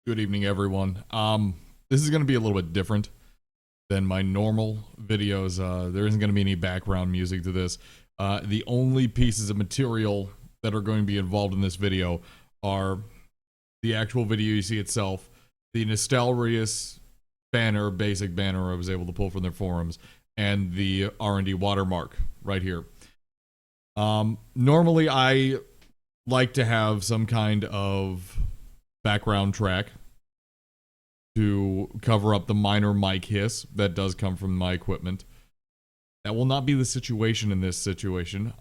Good evening, everyone. This is going to be a little bit different than my normal videos. There isn't going to be any background music to this. The only pieces of material that are going to be involved in this video are the actual video you see itself, the Nostalrius banner, basic banner I was able to pull from their forums, and the R&D watermark right here. Normally, I like to have some kind of background track to cover up the minor mic hiss that does come from my equipment. That will not be the situation in this situation,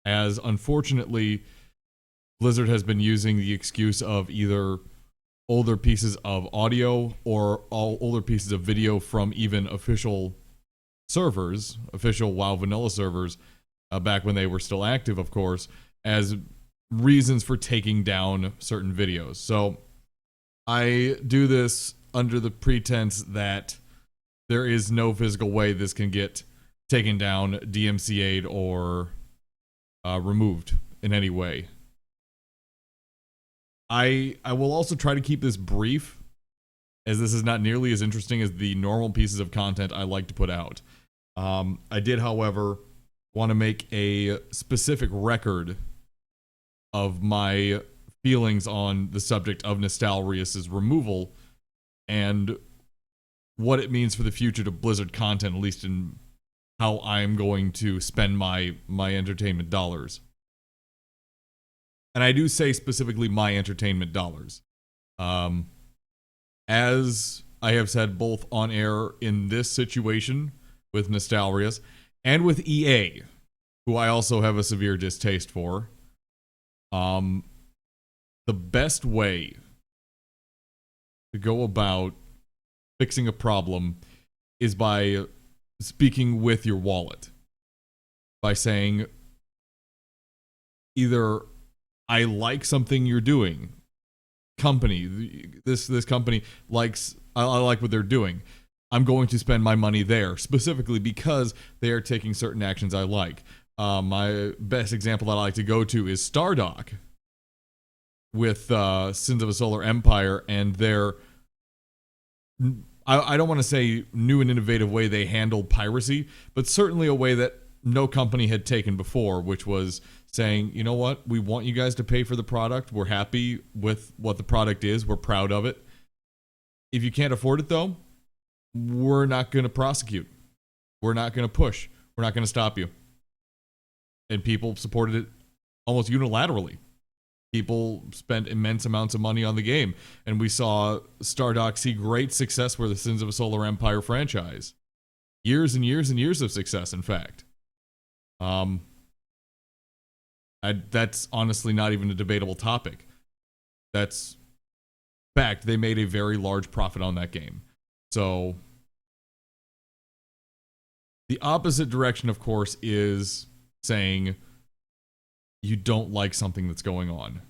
as unfortunately Blizzard has been using the excuse of either older pieces of audio or all older pieces of video from even official servers, official WoW vanilla servers, back when they were still active, of course, as reasons for taking down certain videos. So I do this under the pretense that there is no physical way this can get taken down, DMCA'd, or removed in any way. I will also try to keep this brief, as this is not nearly as interesting as the normal pieces of content I like to put out. I did, however, want to make a specific record of my feelings on the subject of Nostalrius' removal and what it means for the future to Blizzard content, at least in how I'm going to spend my entertainment dollars. And I do say specifically my entertainment dollars. As I have said both on air in this situation with Nostalrius and with EA, who I also have a severe distaste for, the best way to go about fixing a problem is by speaking with your wallet. By saying, either I like something you're doing, company, this company likes, I like what they're doing, I'm going to spend my money there, specifically because they are taking certain actions I like. My best example that I like to go to is Stardock with Sins of a Solar Empire and their, I don't want to say new and innovative way they handled piracy, but certainly a way that no company had taken before, which was saying, you know what, we want you guys to pay for the product, we're happy with what the product is, we're proud of it. If you can't afford it though, we're not going to prosecute. We're not going to push. We're not going to stop you. And people supported it almost unilaterally. People spent immense amounts of money on the game. And we saw Stardock see great success for the Sins of a Solar Empire franchise. Years and years and years of success, in fact. That's honestly not even a debatable topic. That's fact. They made a very large profit on that game. So the opposite direction, of course, is saying you don't like something that's going on.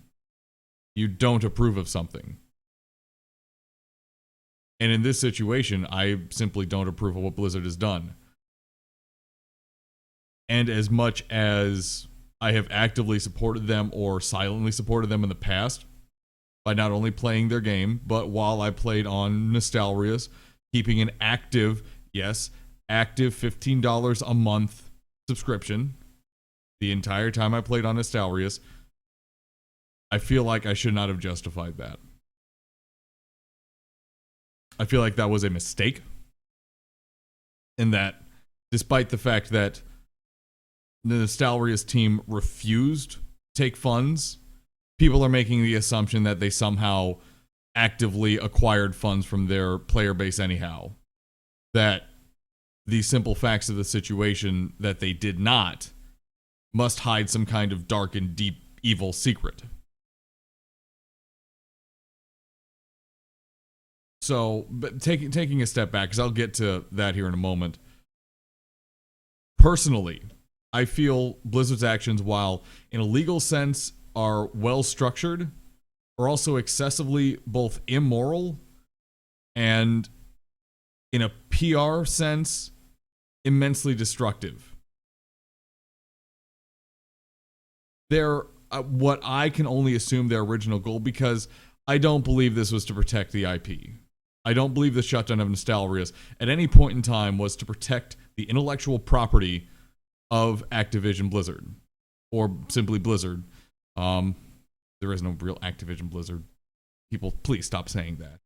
You don't approve of something. And in this situation, I simply don't approve of what Blizzard has done. And as much as I have actively supported them or silently supported them in the past, by not only playing their game, but while I played on Nostalrius, keeping an active, yes, active $15 a month subscription the entire time I played on Nostalrius, I feel like I should not have justified that. I feel like that was a mistake. In that, despite the fact that the Nostalrius team refused to take funds, people are making the assumption that they somehow actively acquired funds from their player base anyhow. That the simple facts of the situation that they did not must hide some kind of dark and deep evil secret. So, but taking a step back, because I'll get to that here in a moment. Personally, I feel Blizzard's actions, while in a legal sense are well structured, are also excessively both immoral and, in a PR sense, immensely destructive. They're what I can only assume their original goal, because I don't believe this was to protect the IP. I don't believe the shutdown of Nostalrius at any point in time was to protect the intellectual property of Activision Blizzard, or simply Blizzard. There is no real Activision Blizzard. People, please stop saying that.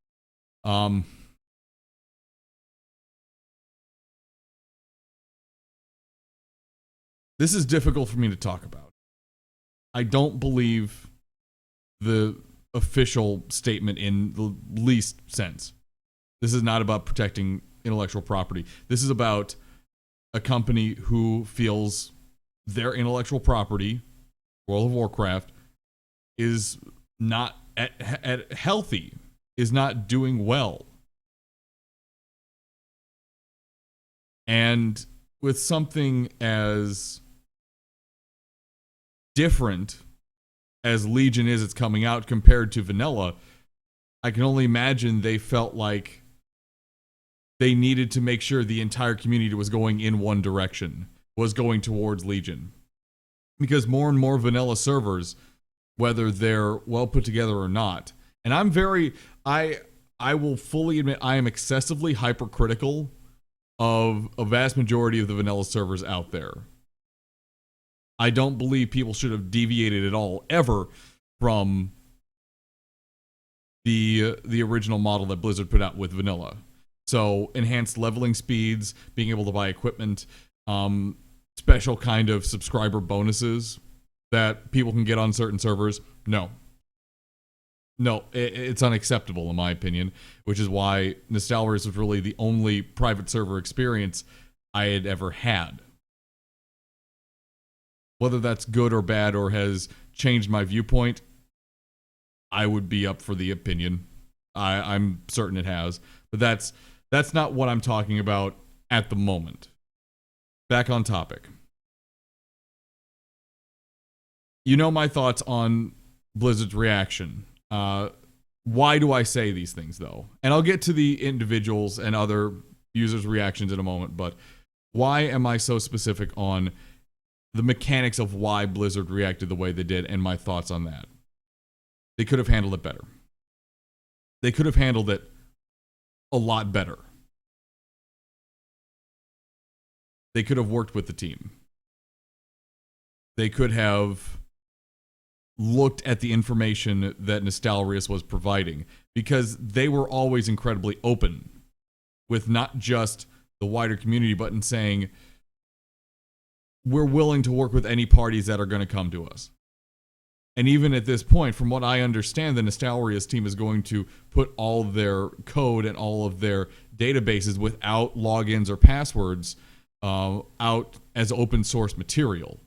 This is difficult for me to talk about. I don't believe the official statement in the least sense. This is not about protecting intellectual property. This is about a company who feels their intellectual property, World of Warcraft, is not at healthy, is not doing well. And with something as different as Legion is, it's coming out compared to vanilla, I can only imagine they felt like they needed to make sure the entire community was going in one direction, was going towards Legion. Because more and more vanilla servers, whether they're well put together or not, and I will fully admit I am excessively hypercritical of a vast majority of the vanilla servers out there. I don't believe people should have deviated at all, ever, from the original model that Blizzard put out with vanilla. So enhanced leveling speeds, being able to buy equipment, special kind of subscriber bonuses that people can get on certain servers. No, it's unacceptable in my opinion, which is why Nostalrius was really the only private server experience I had ever had. Whether that's good or bad or has changed my viewpoint, I would be up for the opinion. I'm certain it has. But that's not what I'm talking about at the moment. Back on topic. You know my thoughts on Blizzard's reaction. Why do I say these things, though? And I'll get to the individuals and other users' reactions in a moment, but why am I so specific on the mechanics of why Blizzard reacted the way they did and my thoughts on that? They could have handled it better. They could have handled it a lot better. They could have worked with the team. They could have looked at the information that Nostalrius was providing, because they were always incredibly open with not just the wider community, but in saying, we're willing to work with any parties that are going to come to us. And even at this point, from what I understand, the Nostalrius team is going to put all of their code and all of their databases without logins or passwords out as open source material,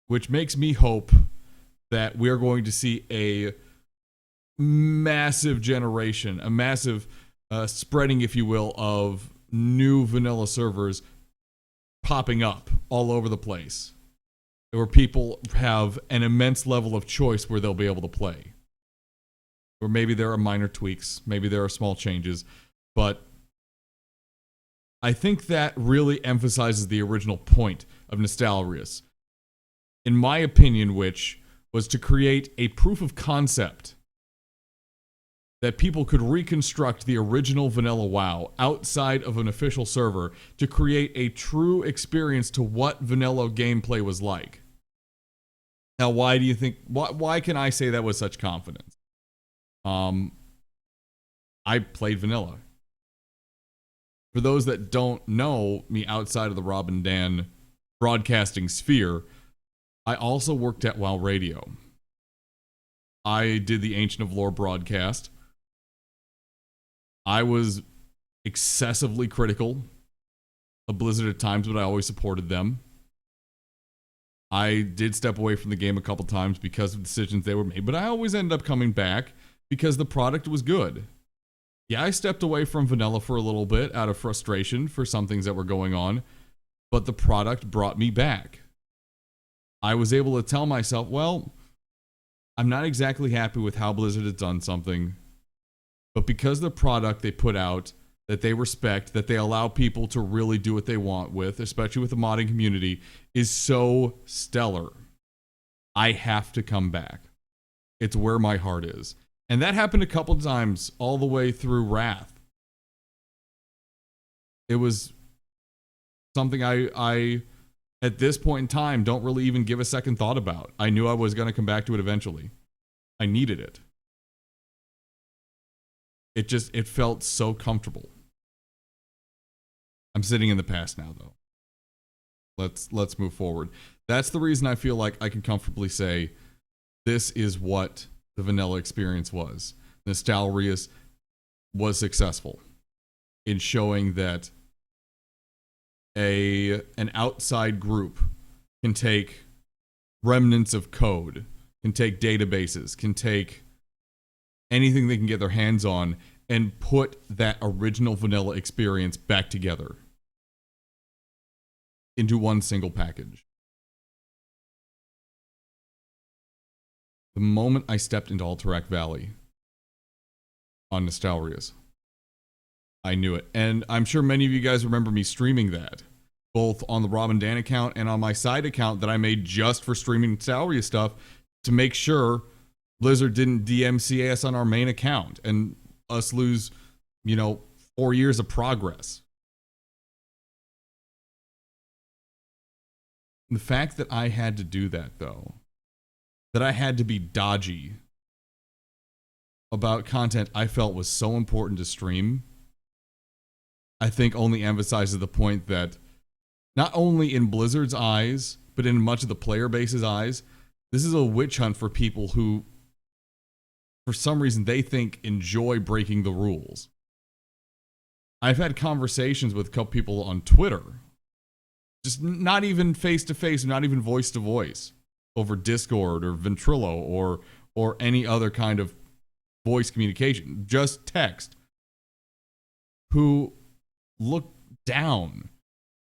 which makes me hope that we're going to see a massive generation, a massive spreading, if you will, of new vanilla servers popping up all over the place, where people have an immense level of choice where they'll be able to play. Or maybe there are minor tweaks, maybe there are small changes, but I think that really emphasizes the original point of Nostalrius, in my opinion, which was to create a proof of concept that people could reconstruct the original vanilla WoW outside of an official server to create a true experience to what vanilla gameplay was like. Now, why do you think, why can I say that with such confidence? I played vanilla. For those that don't know me outside of the Rob and Dan broadcasting sphere, I also worked at WoW Radio. I did the Ancient of Lore broadcast. I was excessively critical of Blizzard at times, but I always supported them. I did step away from the game a couple times because of decisions they were made, but I always ended up coming back because the product was good. Yeah, I stepped away from vanilla for a little bit out of frustration for some things that were going on, but the product brought me back. I was able to tell myself, well, I'm not exactly happy with how Blizzard has done something, but because the product they put out, that they respect, that they allow people to really do what they want with, especially with the modding community, is so stellar, I have to come back. It's where my heart is. And that happened a couple times all the way through Wrath. It was something I at this point in time don't really even give a second thought about. I knew I was going to come back to it eventually. I needed it. It felt so comfortable. I'm sitting in the past now, though. Let's move forward. That's the reason I feel like I can comfortably say this is what the vanilla experience was. Nostalrius was successful in showing that an outside group can take remnants of code, can take databases, can take anything they can get their hands on and put that original vanilla experience back together into one single package. The moment I stepped into Alterac Valley on Nostalrius, I knew it. And I'm sure many of you guys remember me streaming that, both on the Rob and Dan account and on my side account that I made just for streaming Nostalrius stuff to make sure Blizzard didn't DMCA us on our main account and us lose, 4 years of progress. The fact that I had to do that, though, that I had to be dodgy about content I felt was so important to stream, I think only emphasizes the point that not only in Blizzard's eyes, but in much of the player base's eyes, this is a witch hunt for people who, for some reason, they think enjoy breaking the rules. I've had conversations with a couple people on Twitter, just not even face-to-face, not even voice-to-voice, over Discord or Ventrilo or any other kind of voice communication, just text, who look down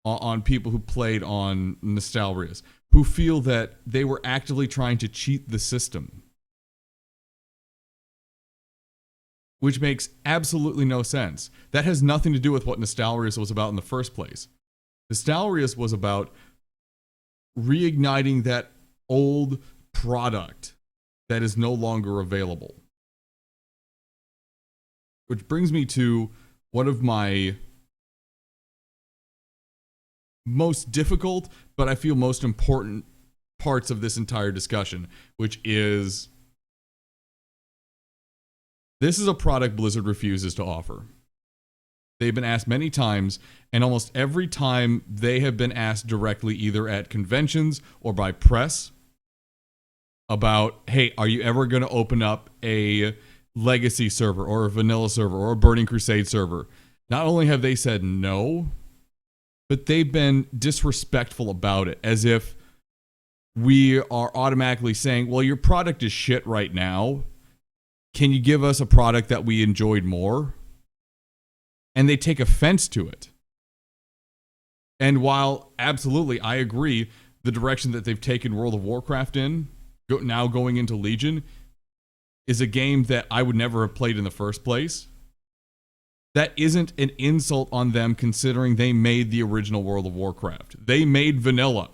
on people who played on Nostalrius, who feel that they were actively trying to cheat the system. Which makes absolutely no sense. That has nothing to do with what Nostalrius was about in the first place. Nostalrius was about reigniting that old product that is no longer available. Which brings me to one of my most difficult, but I feel most important parts of this entire discussion, which is this is a product Blizzard refuses to offer. They've been asked many times, and almost every time they have been asked directly, either at conventions or by press, about, hey, are you ever going to open up a legacy server or a vanilla server or a Burning Crusade server? Not only have they said no, but they've been disrespectful about it, as if we are automatically saying, well, your product is shit right now. Can you give us a product that we enjoyed more? And they take offense to it. And while absolutely I agree the direction that they've taken World of Warcraft in, now going into Legion, is a game that I would never have played in the first place, that isn't an insult on them, considering they made the original World of Warcraft. They made vanilla.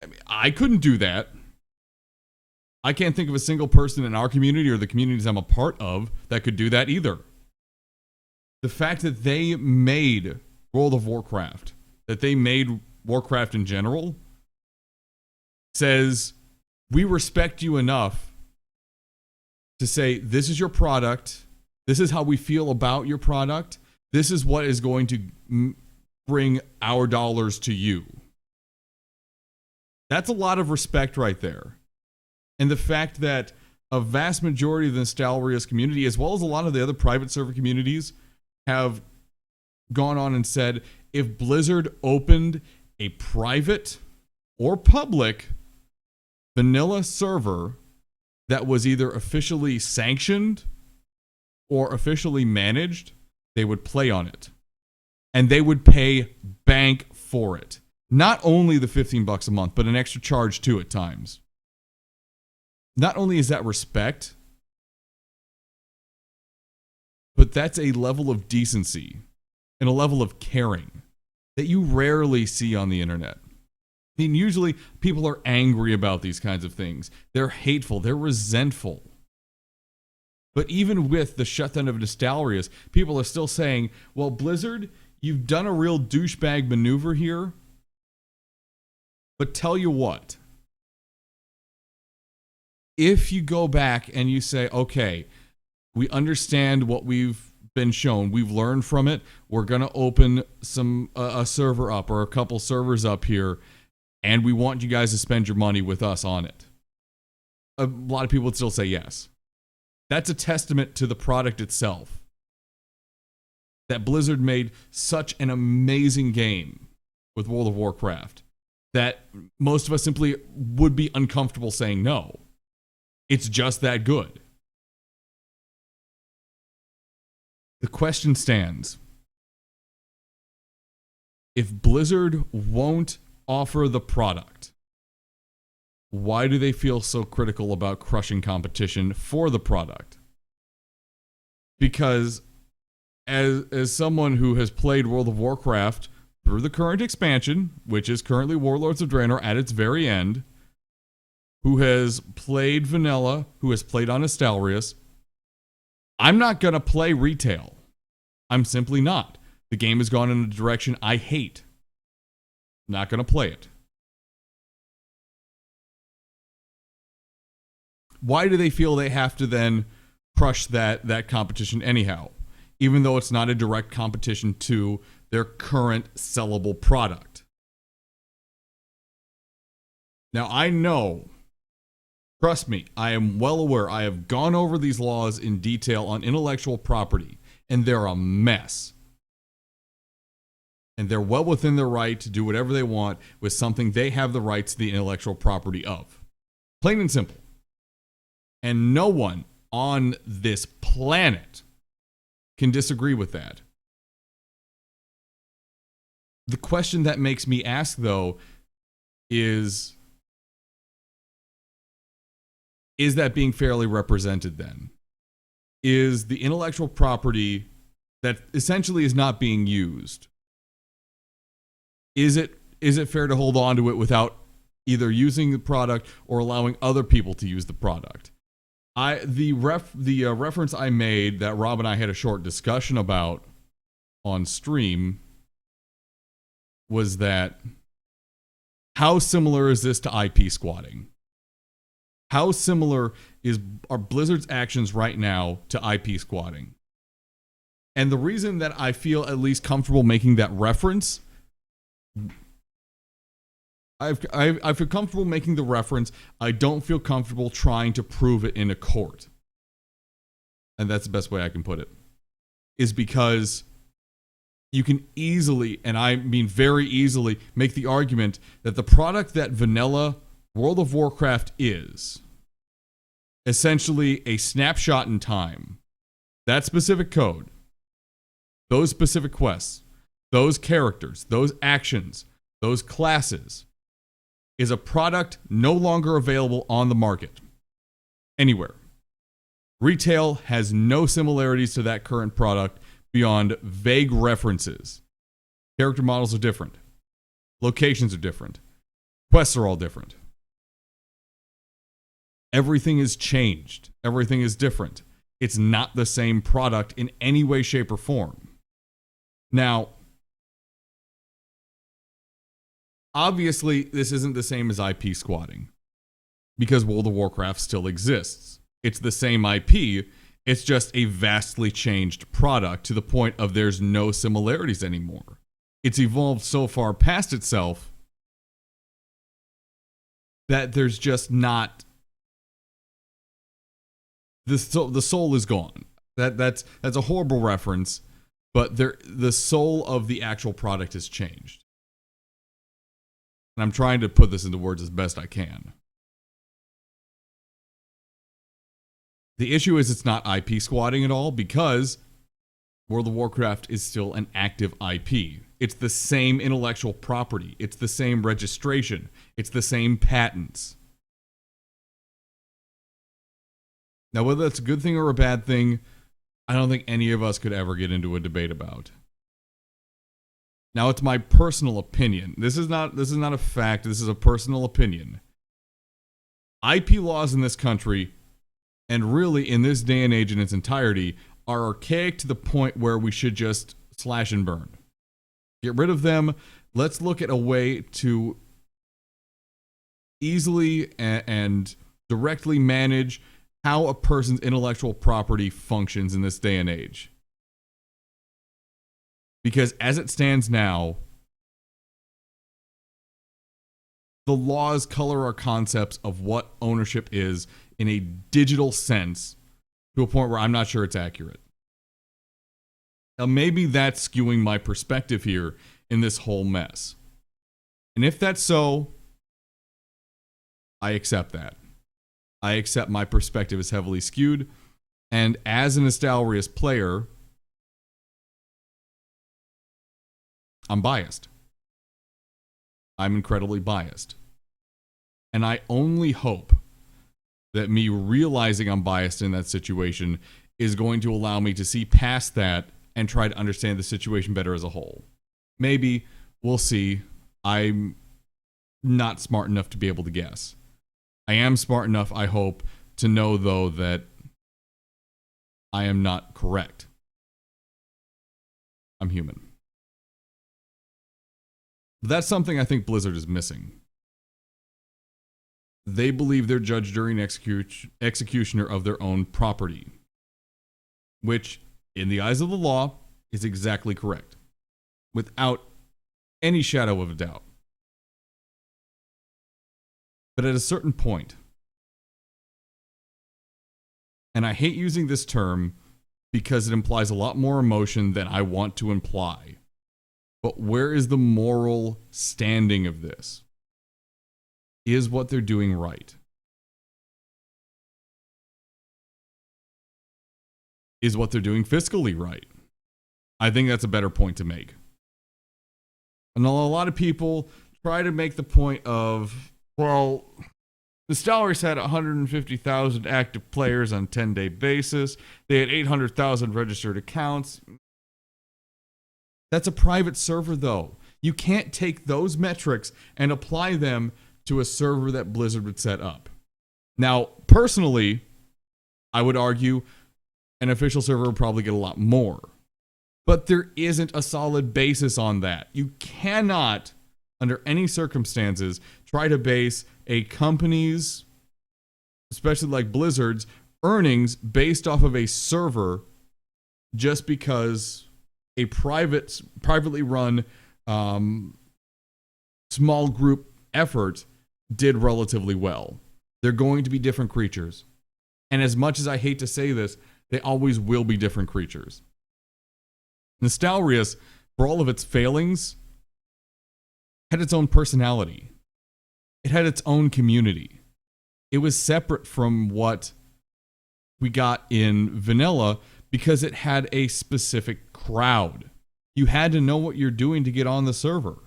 I mean, I couldn't do that. I can't think of a single person in our community or the communities I'm a part of that could do that either. The fact that they made World of Warcraft, that they made Warcraft in general, says we respect you enough to say this is your product, this is how we feel about your product, this is what is going to bring our dollars to you. That's a lot of respect right there. And the fact that a vast majority of the Nostalrius community, as well as a lot of the other private server communities, have gone on and said, if Blizzard opened a private or public vanilla server that was either officially sanctioned or officially managed, they would play on it. And they would pay bank for it. Not only the $15 a month, but an extra charge too at times. Not only is that respect, but that's a level of decency and a level of caring that you rarely see on the internet. mean, usually people are angry about these kinds of things. They're hateful. They're resentful. But even with the shutdown of Nostalrius, people are still saying, well, Blizzard, you've done a real douchebag maneuver here. But tell you what. If you go back and you say, okay, we understand what we've been shown. We've learned from it. We're going to open a server up or a couple servers up here, and we want you guys to spend your money with us on it. A lot of people would still say yes. That's a testament to the product itself. That Blizzard made such an amazing game with World of Warcraft that most of us simply would be uncomfortable saying no. It's just that good. The question stands. If Blizzard won't offer the product, why do they feel so critical about crushing competition for the product? Because as someone who has played World of Warcraft through the current expansion, which is currently Warlords of Draenor at its very end, who has played vanilla, who has played on Nostalrius, I'm not going to play retail. I'm simply not. The game has gone in a direction I hate. Not going to play it. Why do they feel they have to then crush that competition anyhow? Even though it's not a direct competition to their current sellable product. Now, I know, trust me, I am well aware, I have gone over these laws in detail on intellectual property, and they're a mess. And they're well within their right to do whatever they want with something they have the rights to the intellectual property of. Plain and simple. And no one on this planet can disagree with that. The question that makes me ask, though, is that being fairly represented then? Is the intellectual property that essentially is not being used, is it fair to hold on to it without either using the product or allowing other people to use the product? The reference I made that Rob and I had a short discussion about on stream was that how similar is this to IP squatting? How similar are Blizzard's actions right now to IP squatting? And the reason that I feel at least comfortable making that reference, I feel comfortable making the reference. I don't feel comfortable trying to prove it in a court. And that's the best way I can put it. Is because you can easily, and I mean very easily, make the argument that the product that vanilla World of Warcraft is essentially a snapshot in time. That specific code, those specific quests, those characters, those actions, those classes, is a product no longer available on the market anywhere. Retail has no similarities to that current product beyond vague references. Character models are different. Locations are different. Quests are all different. Everything is changed. Everything is different. It's not the same product in any way, shape, or form. Now, obviously, this isn't the same as IP squatting because World of Warcraft still exists. It's the same IP. It's just a vastly changed product to the point of there's no similarities anymore. It's evolved so far past itself that there's just not... The soul is gone. That's a horrible reference, but the soul of the actual product has changed. And I'm trying to put this into words as best I can. The issue is it's not IP squatting at all because World of Warcraft is still an active IP. It's the same intellectual property. It's the same registration. It's the same patents. Now, whether that's a good thing or a bad thing, I don't think any of us could ever get into a debate about. Now, it's my personal opinion. This is not a fact. This is a personal opinion. IP laws in this country, and really in this day and age in its entirety, are archaic to the point where we should just slash and burn. Get rid of them. Let's look at a way to easily and directly manage how a person's intellectual property functions in this day and age. Because as it stands now, the laws color our concepts of what ownership is in a digital sense to a point where I'm not sure it's accurate. Now, maybe that's skewing my perspective here in this whole mess. And if that's so, I accept that. I accept my perspective is heavily skewed. And as a Nostalrius player, I'm biased. I'm incredibly biased. And I only hope that me realizing I'm biased in that situation is going to allow me to see past that and try to understand the situation better as a whole. Maybe. We'll see. I'm not smart enough to be able to guess. I am smart enough, I hope, to know, though, that I am not correct. I'm human. But that's something I think Blizzard is missing. They believe they're judge, jury, and executioner of their own property, which, in the eyes of the law, is exactly correct, without any shadow of a doubt. But at a certain point, and I hate using this term because it implies a lot more emotion than I want to imply, but where is the moral standing of this? Is what they're doing right? Is what they're doing fiscally right? I think that's a better point to make. And a lot of people try to make the point of, well, Nostalrius had 150,000 active players on a 10-day basis. They had 800,000 registered accounts. That's a private server, though. You can't take those metrics and apply them to a server that Blizzard would set up. Now, personally, I would argue an official server would probably get a lot more. But there isn't a solid basis on that. You cannot, under any circumstances, try to base a company's, especially like Blizzard's, earnings based off of a server just because a privately run small group effort did relatively well. They're going to be different creatures. And as much as I hate to say this, they always will be different creatures. Nostalrius, for all of its failings, had its own personality. It had its own community. It was separate from what we got in vanilla because it had a specific crowd. You had to know what you're doing to get on the server.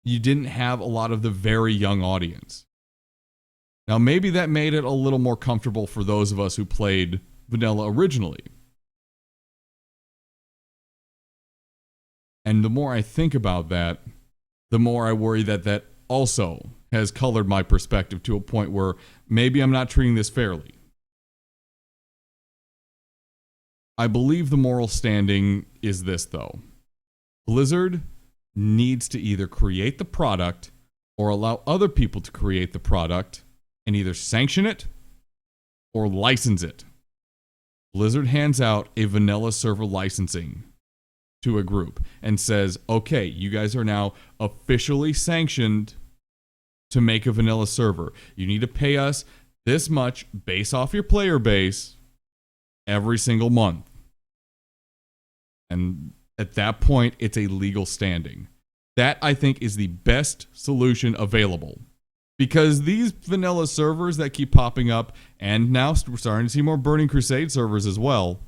You didn't have a lot of the very young audience. Now, maybe that made it a little more comfortable for those of us who played vanilla originally. And the more I think about that, the more I worry that that also has colored my perspective to a point where maybe I'm not treating this fairly. I believe the moral standing is this, though. Blizzard needs to either create the product or allow other people to create the product and either sanction it or license it. Blizzard hands out a vanilla server licensing to a group and says, okay, you guys are now officially sanctioned to make a vanilla server. You need to pay us this much based off your player base every single month. And at that point, it's a legal standing. That, I think, is the best solution available. Because these vanilla servers that keep popping up, and now we're starting to see more Burning Crusade servers as well,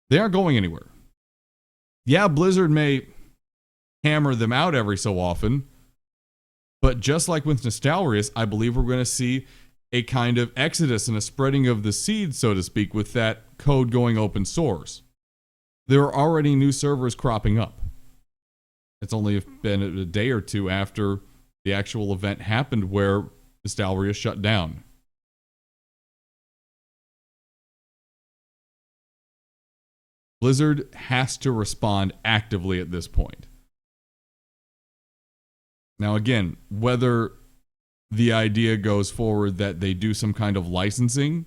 they aren't going anywhere. Yeah, Blizzard may hammer them out every so often, but just like with Nostalrius, I believe we're going to see a kind of exodus and a spreading of the seed, so to speak, with that code going open source. There are already new servers cropping up. It's only been a day or two after the actual event happened where Nostalrius shut down. Blizzard has to respond actively at this point. Now, again, whether the idea goes forward that they do some kind of licensing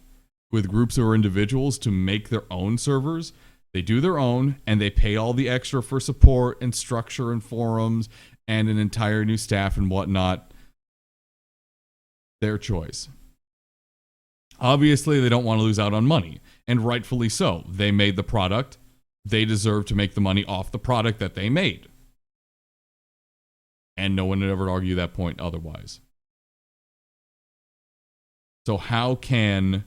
with groups or individuals to make their own servers, they do their own and they pay all the extra for support and structure and forums and an entire new staff and whatnot. Their choice. Obviously, they don't want to lose out on money, and rightfully so. They made the product. They deserve to make the money off the product that they made. And no one would ever argue that point otherwise. So how can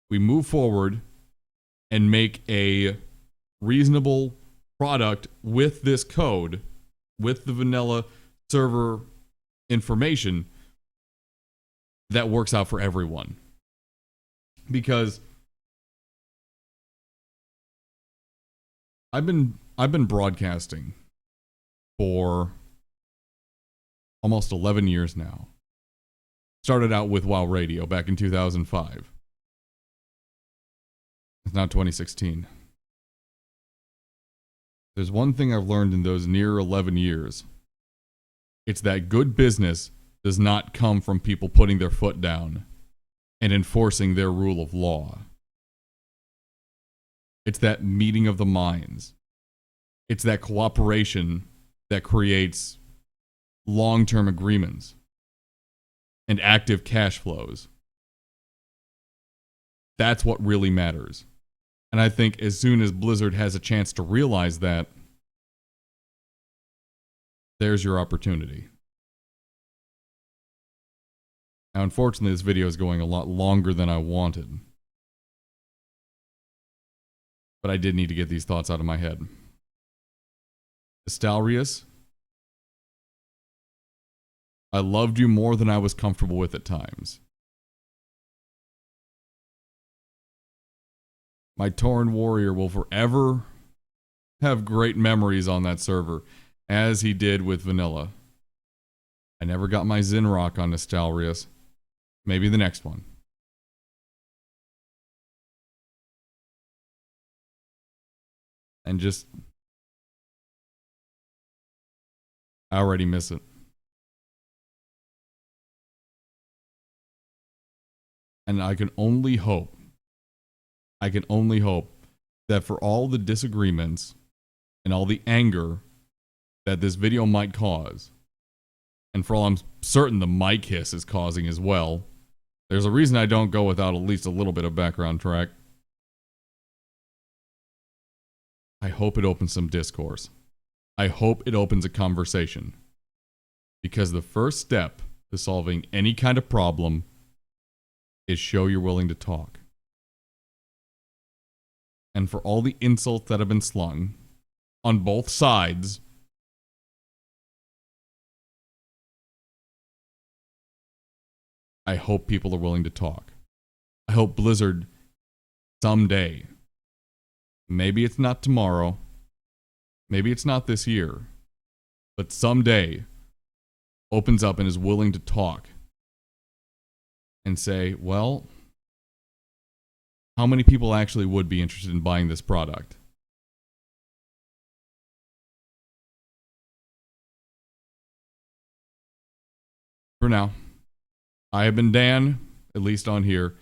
we move forward and make a reasonable product with this code, with the vanilla server information that works out for everyone? Because I've been broadcasting for almost 11 years now. Started out with WoW Radio back in 2005. It's now 2016. There's one thing I've learned in those near 11 years. It's that good business does not come from people putting their foot down and enforcing their rule of law. It's that meeting of the minds. It's that cooperation that creates long-term agreements and active cash flows. That's what really matters. And I think as soon as Blizzard has a chance to realize that, there's your opportunity. Now, unfortunately, this video is going a lot longer than I wanted. But I did need to get these thoughts out of my head. Nostalrius, I loved you more than I was comfortable with at times. My Tauren warrior will forever have great memories on that server, as he did with Vanilla. I never got my Zinrock on Nostalrius. Maybe the next one. And just... I already miss it. And I can only hope that for all the disagreements and all the anger that this video might cause, and for all I'm certain the mic hiss is causing as well, there's a reason I don't go without at least a little bit of background track. I hope it opens some discourse. I hope it opens a conversation. Because the first step to solving any kind of problem is show you're willing to talk. And for all the insults that have been slung on both sides, I hope people are willing to talk. I hope Blizzard someday, maybe it's not tomorrow, maybe it's not this year, but someday opens up and is willing to talk and say, well, how many people actually would be interested in buying this product? For now, I have been Dan, at least on here,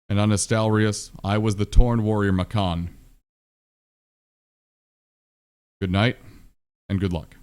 and on Nostalrius, I was the Tauren warrior Makan. Good night, and good luck.